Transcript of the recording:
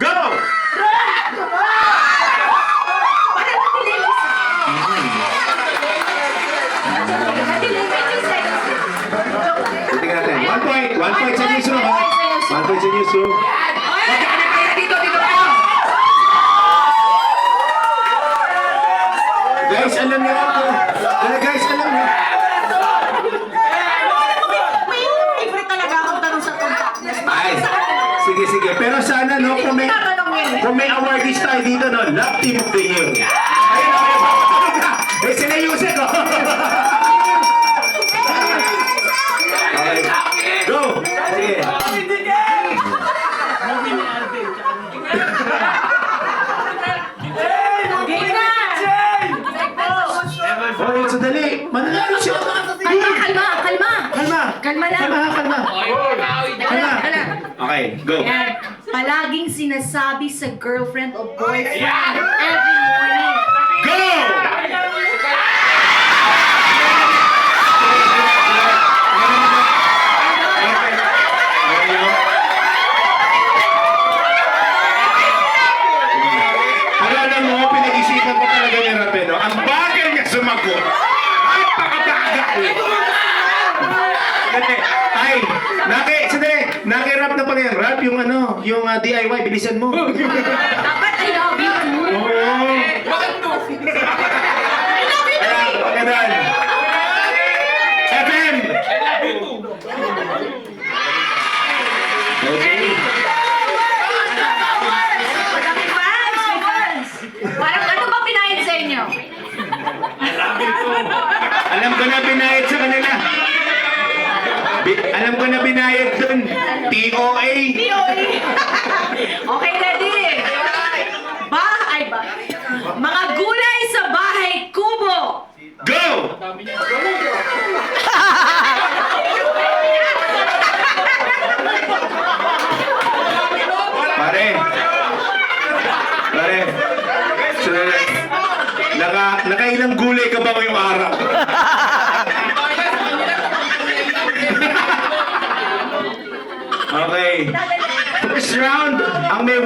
Go! Para delay mo isa. Delay mo 2 seconds. Tingnan natin. 1 point. 1 point sa newsroom, ha? 1 point sa newsroom. Magkakami kayo dito, dito kayo! Guys, alam niyo ako. Guys, alam niyo. May favorite talaga akong tanong sa contact. Ay, sige, sige. Pero sana, no, kung may awardees tayo dito, no, Love Team of the Year. Ayun na, may papatanong ka. Eh, sila Yusek, oh. Okay. Go! Sige. Game na! Okay, sandali. Mananalo siya. Kalma, kalma, kalma. Kalma. Kalma lang. Kalma, kalma. Kalma, kalma. Okay, go. Yan. Palaging sinasabi sa girlfriend o boyfriend every morning. Go! Pero alam mo, pinag-isipan ko talaga ni Rapeno. Ang bagal niya sumagot. Ay, pakabagal. Ay, naki-rap na pala yung rap, yung ano, yung DIY, bilisan mo. Dapat I love you too. Oo. Bakit to? I love you Kaya, too. ganun. FM! Okay. Madami fans, may fans. Parang ano ba pinahid sa inyo? Alam ko na binayad sa kanila. Alam ko na binayad dun. TOA. POA. Okay, ready? Bahay ba? Mga gulay sa bahay kubo. Go! Pare. Pare. Sandali. Nakailang gulay ka ba ngayong araw? Okay. First round, ang may